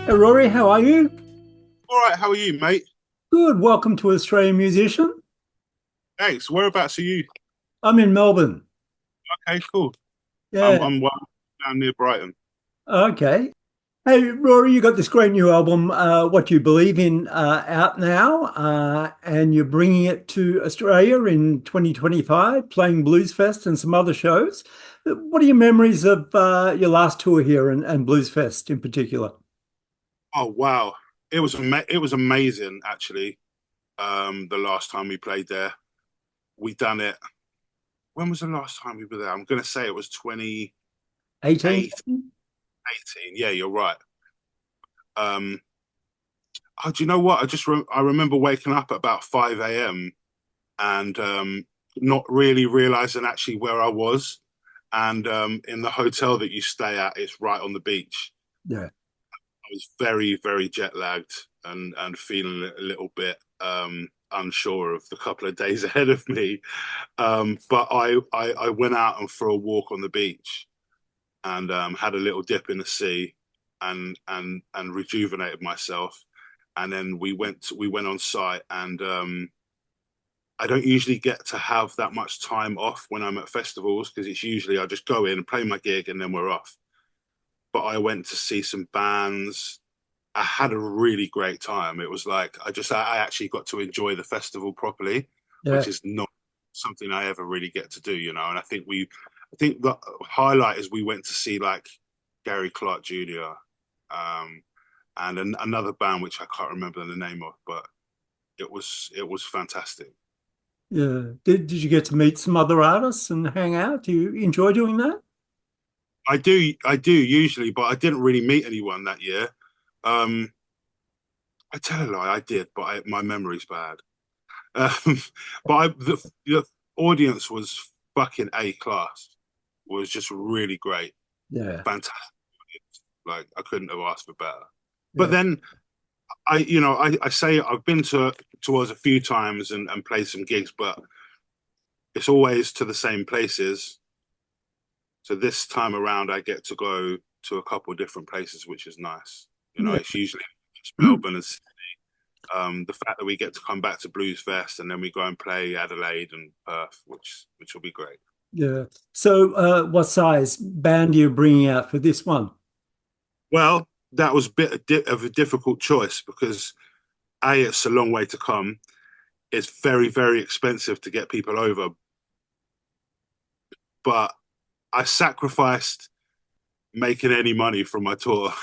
Hey Rory, how are you? All right, how are you, mate? Good. Welcome to Australian Musician. Thanks. Whereabouts are you? I'm in Melbourne. Okay, cool. I'm Yeah. I'm well, down near Brighton. Okay. Hey Rory, you got this great new album, What You Believe In, out now, and you're bringing it to Australia in 2025, playing Bluesfest and some other shows. What are your memories of your last tour here and Bluesfest in particular? Oh wow, it was amazing actually. The last time we played there, we done it. When was the last time we were there? I'm gonna say it was 18? 2018. Yeah, you're right. Um, oh, do you know what? I remember waking up at about 5 a.m. and not really realizing actually where I was. And in the hotel that you stay at, it's right on the beach. Yeah. I was very, very jet lagged and feeling a little bit unsure of the couple of days ahead of me. But I went out and for a walk on the beach and had a little dip in the sea and rejuvenated myself. And then we went on site and I don't usually get to have that much time off when I'm at festivals because it's usually I just go in and play my gig and then we're off. But I went to see some bands. I had a really great time. It was like I actually got to enjoy the festival properly, Yeah. which is not something I ever really get to do, you know. And I think the highlight is we went to see like Gary Clark Jr. Um, and another band which I can't remember the name of, but it was fantastic. Yeah. Did you get to meet some other artists and hang out? Do you enjoy doing that? I do usually, but I didn't really meet anyone that year. Um, I tell a lie, I did, but my memory's bad. Um, the audience was fucking A class. Was just really great, Yeah. fantastic. Like I couldn't have asked for better. But Yeah. then I say I've been to tours a few times and played some gigs, but it's always to the same places. So this time around, I get to go to a couple of different places, which is nice. You know, Yeah. it's usually just Melbourne and the fact that we get to come back to Bluesfest and then we go and play Adelaide and Perth, which will be great. Yeah. So, what size band are you bringing out for this one? Well, that was a bit of a difficult choice because A, it's a long way to come. It's very, very expensive to get people over. But I sacrificed making any money from my tour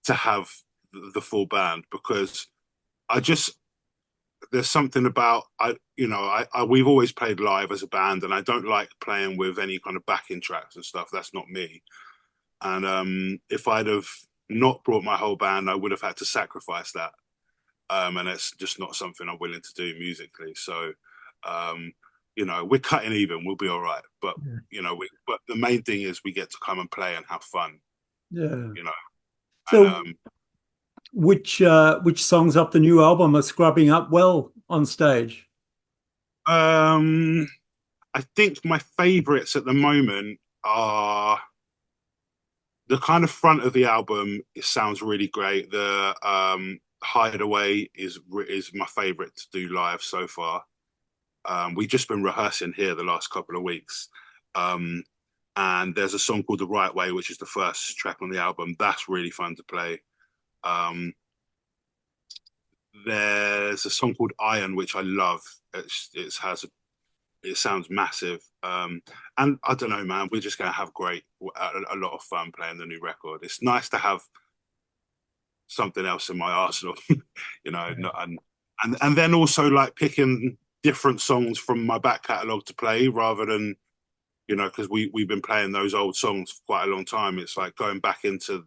to have the full band because I just there's something about we've always played live as a band and I don't like playing with any kind of backing tracks and stuff. That's not me. And if I'd have not brought my whole band, I would have had to sacrifice that. And it's just not something I'm willing to do musically. So, um, we're cutting even. We'll be all right. But Yeah. but the main thing is we get to come and play and have fun. Yeah. You know, and So, which songs off the new album are scrubbing up well on stage? um, I think my favourites at the moment are the kind of front of the album. It sounds really great. The Hideaway is my favourite to do live so far. We've just been rehearsing here the last couple of weeks. Um, and there's a song called The Right Way, which is the first track on the album. That's really fun to play. Um, there's a song called Iron, which I love. It sounds massive. And I don't know, man, we're just going to have a lot of fun playing the new record. It's nice to have something else in my arsenal, and then also like picking different songs from my back catalogue to play rather than because we've been playing those old songs for quite a long time. It's like going back into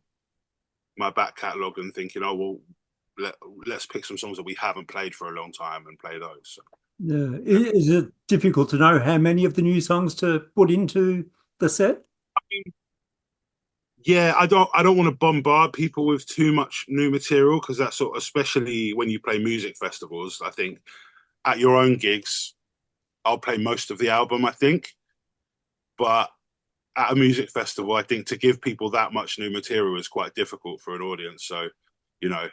my back catalogue and thinking, oh well, let's pick some songs that we haven't played for a long time and play those. So, Yeah. Is it difficult to know how many of the new songs to put into the set? yeah, I don't want to bombard people with too much new material because that's sort of, especially when you play music festivals. I think at your own gigs, I'll play most of the album. I think, but at a music festival, I think to give people that much new material is quite difficult for an audience. So you know,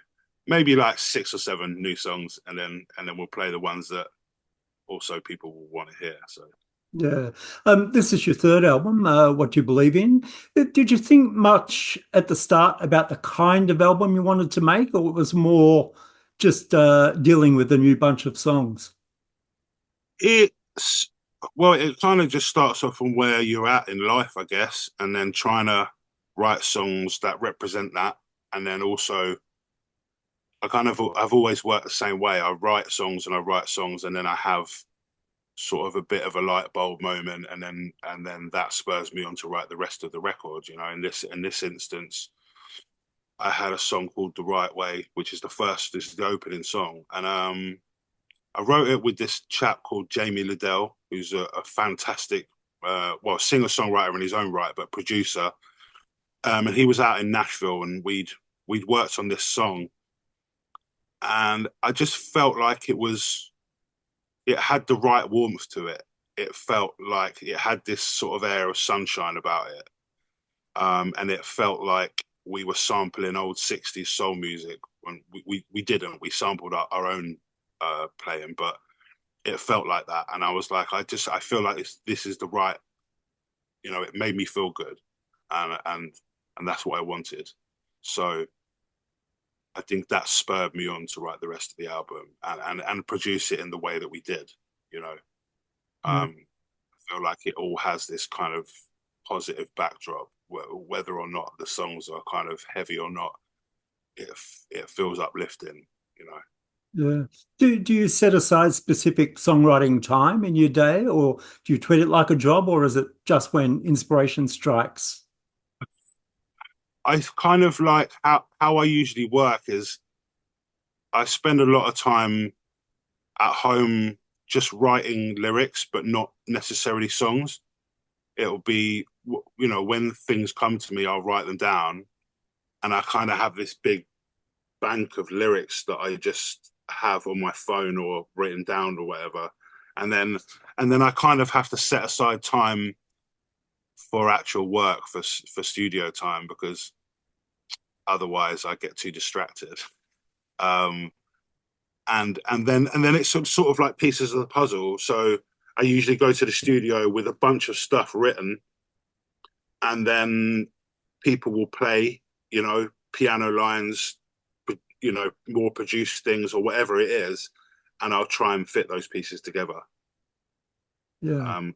maybe like 6 or 7 new songs, and then we'll play the ones that also people will want to hear. So Yeah. This is your third album, What You Believe In. Did you think much at the start about the kind of album you wanted to make, or it was more just dealing with a new bunch of songs? it's well, it kind of just starts off from where you're at in life, I guess, and then trying to write songs that represent that, and then also I've always worked the same way. I write songs and I write songs, and then I have sort of a bit of a light bulb moment, and then that spurs me on to write the rest of the record. You know, in this instance, I had a song called "The Right Way," which is this is the opening song, and I wrote it with this chap called Jamie Liddell, who's a fantastic, well, singer songwriter in his own right, but producer. And he was out in Nashville, and we'd worked on this song, and I just felt like it had the right warmth to it. It felt like it had this sort of air of sunshine about it. And it felt like we were sampling old 60s soul music when we didn't. We sampled our own playing, but it felt like that. And I was like, I feel like this is the right, it made me feel good. And that's what I wanted. So I think that spurred me on to write the rest of the album and produce it in the way that we did, you know. Yeah. I feel like it all has this kind of positive backdrop, whether or not the songs are kind of heavy or not. It feels uplifting, you know. Yeah. Do you set aside specific songwriting time in your day, or do you treat it like a job, or is it just when inspiration strikes? I kind of like how I usually work is I spend a lot of time at home just writing lyrics, but not necessarily songs. It'll be, when things come to me, I'll write them down, and I kind of have this big bank of lyrics that I just have on my phone or written down or whatever. And then I kind of have to set aside time for actual work for studio time because otherwise I get too distracted. Um, and then it's sort of like pieces of the puzzle. So I usually go to the studio with a bunch of stuff written, and then people will play, piano lines, more produced things or whatever it is, and I'll try and fit those pieces together. Yeah. Um,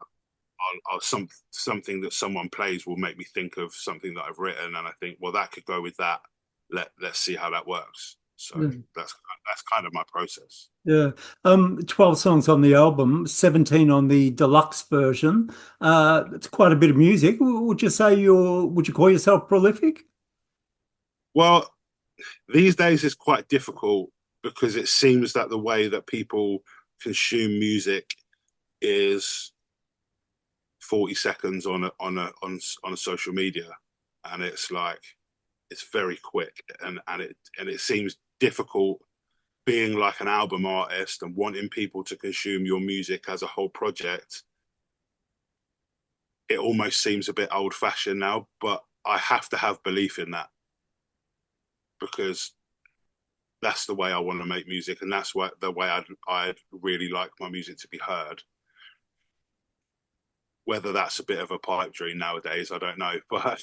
something that someone plays will make me think of something that I've written, and I think, well, that could go with that. Let's see how that works. So Yeah. that's kind of my process. Yeah. 12 songs on the album, 17 on the deluxe version. It's quite a bit of music. Would you call yourself prolific? Well, these days it's quite difficult because it seems that the way that people consume music is 40 seconds on a social media, and it's like it's very quick, and it seems difficult being like an album artist and wanting people to consume your music as a whole project. It almost seems a bit old fashioned now, but I have to have belief in that because that's the way I want to make music, and that's the way I'd really like my music to be heard. Whether that's a bit of a pipe dream nowadays, I don't know. But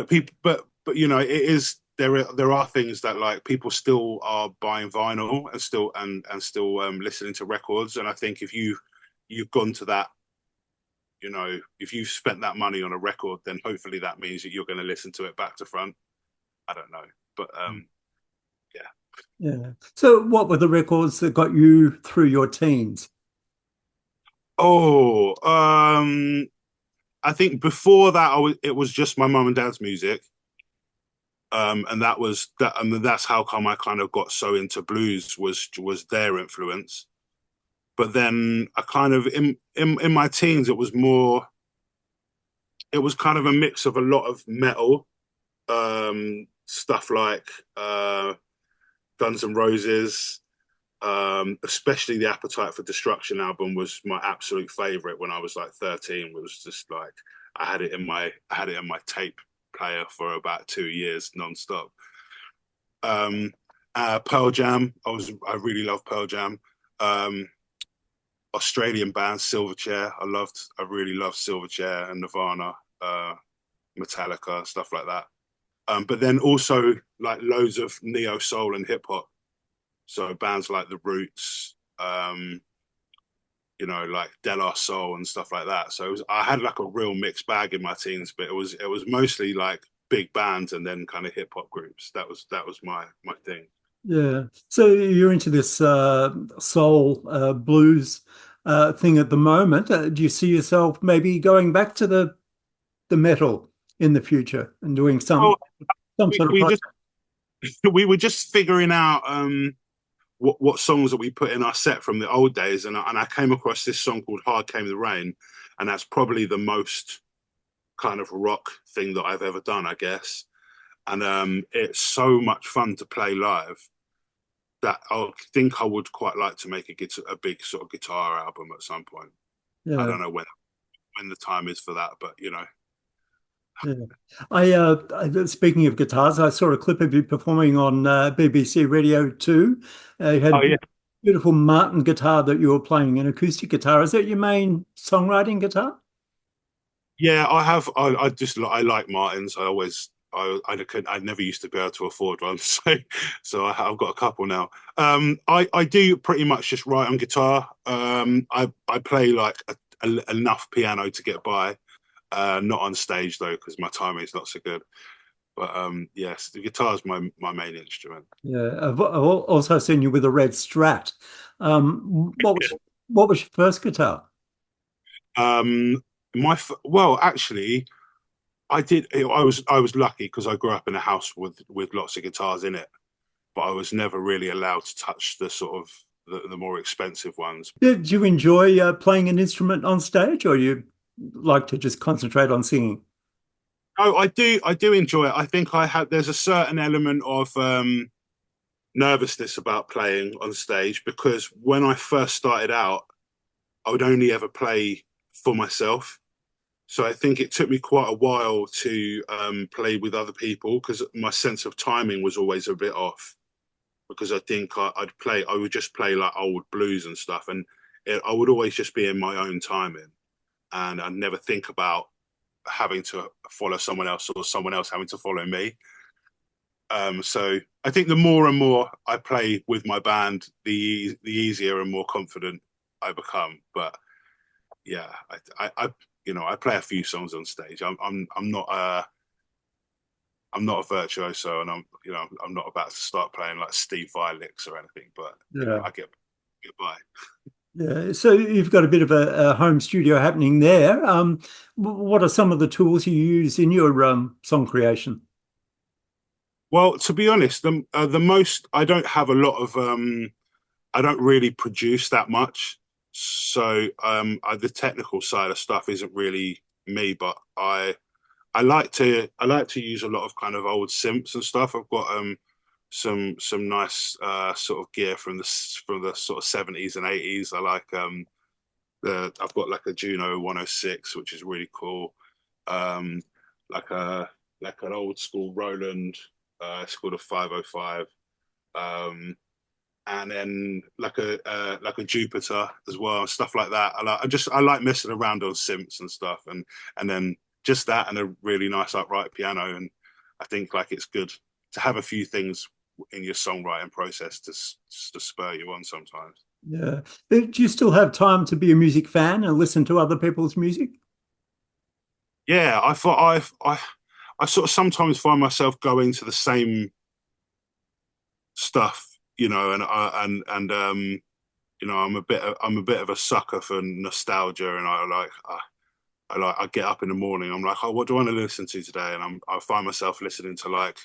people, but it is. There are things that like people still are buying vinyl and still listening to records. And I think if you've gone to that, if you've spent that money on a record, then hopefully that means that you're going to listen to it back to front. I don't know, but yeah. Yeah. So, what were the records that got you through your teens? Oh, I think before that, it was just my mum and dad's music. And that was that, and that's how come I kind of got so into blues was their influence. But then I kind of in my teens, it was kind of a mix of a lot of metal, stuff like Guns N' Roses, especially the Appetite for Destruction album was my absolute favorite when I was like 13. It was just like I had it in my tape player for about 2 years nonstop. Pearl Jam. I really love Pearl Jam. Um, Australian bands, Silverchair. I really loved Silverchair and Nirvana, Metallica, stuff like that. But then also like loads of neo soul and hip hop. So bands like The Roots, like De La Soul and stuff like that. So I had like a real mixed bag in my teens, but it was mostly like big bands and then kind of hip hop groups. That was my thing. Yeah. So you're into this soul blues thing at the moment. Do you see yourself maybe going back to the metal in the future and doing Well, some we, sort of we project? just we were just figuring out what songs that we put in our set from the old days, and I came across this song called "Hard Came the Rain," and that's probably the most kind of rock thing that I've ever done, I guess. And it's so much fun to play live that I think I would quite like to make a big sort of guitar album at some point. I Yeah. don't know when the time is for that, but Yeah. Speaking of guitars, I saw a clip of you performing on BBC Radio 2. You had a oh yeah, beautiful Martin guitar that you were playing, an acoustic guitar. Is that your main songwriting guitar? yeah. I like Martins. I never used to be able to afford one, I've got a couple now. I do pretty much just write on guitar. I play like enough piano to get by. Not on stage though, because my timing is not so good. But yes, the guitar is my main instrument. Yeah, I've also seen you with a red Strat. What was your first guitar? Um, well, actually, I did. I was lucky because I grew up in a house with lots of guitars in it, but I was never really allowed to touch the sort of the more expensive ones. Did you enjoy playing an instrument on stage, or you like to just concentrate on singing? Oh, I do enjoy it. I think there's a certain element of nervousness about playing on stage because when I first started out, I would only ever play for myself. So I think it took me quite a while to play with other people because my sense of timing was always a bit off. Because I think I would just play like old blues and stuff, and I would always just be in my own timing, and I'd never think about having to follow someone else or someone else having to follow me. So I think the more and more I play with my band, the easier and more confident I become. But yeah, I play a few songs on stage. I'm not a virtuoso, and I'm not about to start playing like Steve Vai licks or anything. But Yeah. I get by. Yeah, so you've got a bit of a home studio happening there. What are some of the tools you use in your song creation? Well, to be honest, the most I don't have a lot of I don't really produce that much, so the technical side of stuff isn't really me. But I like to use a lot of kind of old synths and stuff. I've got some nice sort of gear from the sort of 70s and 80s. I like I've got like a Juno 106, which is really cool. Um, like a like an old school Roland. It's called a 505. And then like a Jupiter as well, stuff like that. I like messing around on synths and stuff, and then just that and a really nice upright piano. And I think like it's good to have a few things in your songwriting process to spur you on sometimes. Yeah. Do you still have time to be a music fan and listen to other people's music? Yeah, I thought I sort of sometimes find myself going to the same stuff, and I'm a bit of a sucker for nostalgia, and I get up in the morning. I'm like, oh, what do I want to listen to today? And I find myself listening to like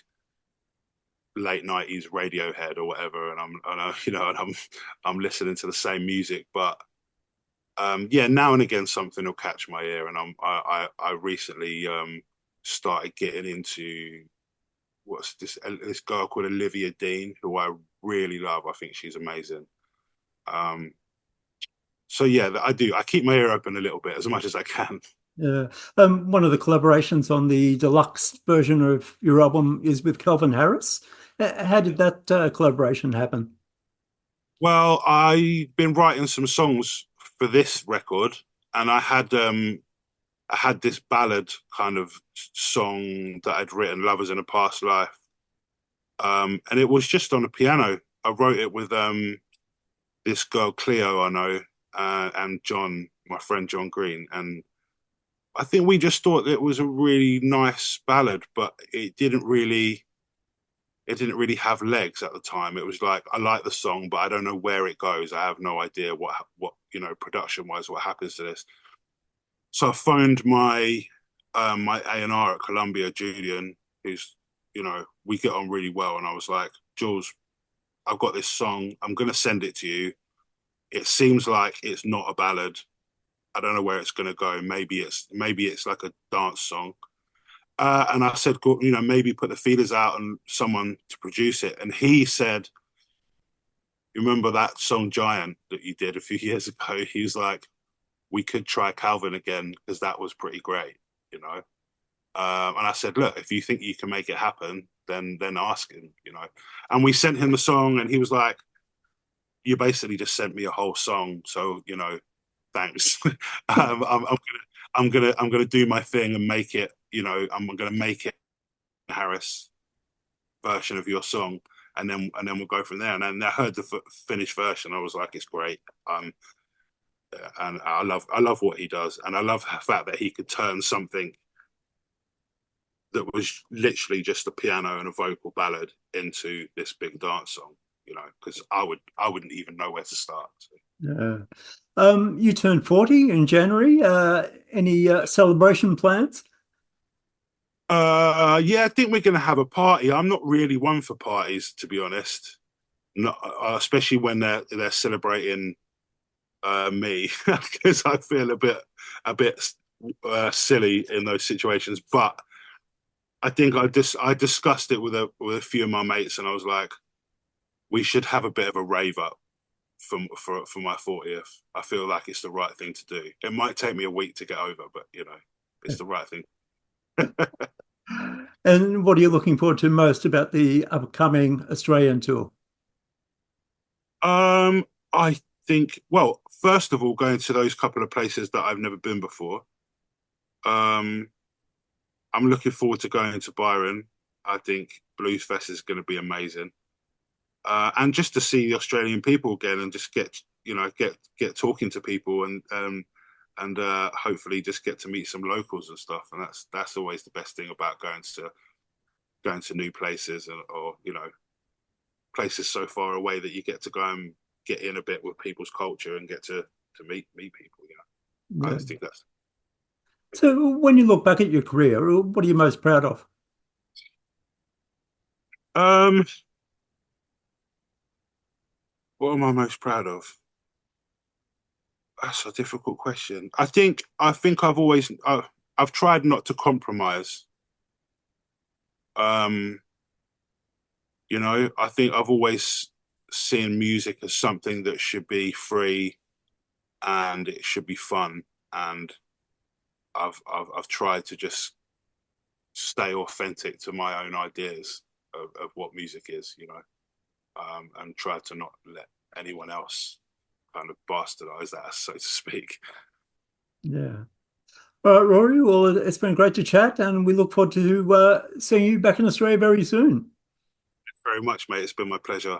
late '90s Radiohead or whatever, and I'm listening to the same music. But yeah, now and again something will catch my ear, and I recently started getting into what's this girl called Olivia Dean, who I really love. I think she's amazing. Um, so yeah, I do. I keep my ear open a little bit as much as I can. Yeah. One of the collaborations on the deluxe version of your album is with Calvin Harris. How did that collaboration happen? Well, I've been writing some songs for this record, and I had this ballad kind of song that I'd written, "Lovers in a Past Life," and it was just on a piano. I wrote it with this girl Cleo I know, and John, my friend John Green, and I think we just thought it was a really nice ballad, but it didn't really have legs at the time. It was like, I like the song, but I don't know where it goes. I have no idea what production wise what happens to this. So I phoned my A&R at Columbia, Julian, who's we get on really well, and I was like, Jules, I've got this song. I'm gonna send it to you. It seems like it's not a ballad. I don't know where it's gonna go. Maybe it's like a dance song. And I said, maybe put the feelers out and someone to produce it. And he said, you remember that song Giant that you did a few years ago? He was like, we could try Calvin again because that was pretty great, you know. And I said, look, if you think you can make it happen, then ask him, you know. And we sent him the song, and he was like, you basically just sent me a whole song, so thanks. I'm gonna do my thing and make it. I'm gonna make it Harris version of your song, and then we'll go from there. And then I heard the finished version. I was like, it's great. And I love what he does, and I love the fact that he could turn something that was literally just a piano and a vocal ballad into this big dance song. Because I wouldn't even know where to start. So. Yeah. You turned 40 in January. Any celebration plans? Yeah, I think we're gonna have a party. I'm not really one for parties, to be honest. Not especially when they're celebrating me, because I feel a bit silly in those situations. But I think I discussed it with a few of my mates, and I was like, we should have a bit of a rave up for my 40th. I feel like it's the right thing to do. It might take me a week to get over, but it's the right thing. And what are you looking forward to most about the upcoming Australian tour? I think, well, first of all, going to those couple of places that I've never been before. I'm looking forward to going to Byron. I think Bluesfest is going to be amazing. And just to see the Australian people again, and just get talking to people, and hopefully just get to meet some locals and stuff. And that's always the best thing about going to new places, or places so far away that you get to go and get in a bit with people's culture and get to meet people. I Yeah. just think that's. So when you look back at your career, what are you most proud of? Um, what am I most proud of? That's a difficult question. I think I've tried not to compromise. Um, I think I've always seen music as something that should be free and it should be fun. And I've tried to just stay authentic to my own ideas of what music is, and try to not let anyone else kind of bastardize that, so to speak. Yeah. All right, Rory. Well, it's been great to chat, and we look forward to seeing you back in Australia very soon. Very much, mate. It's been my pleasure.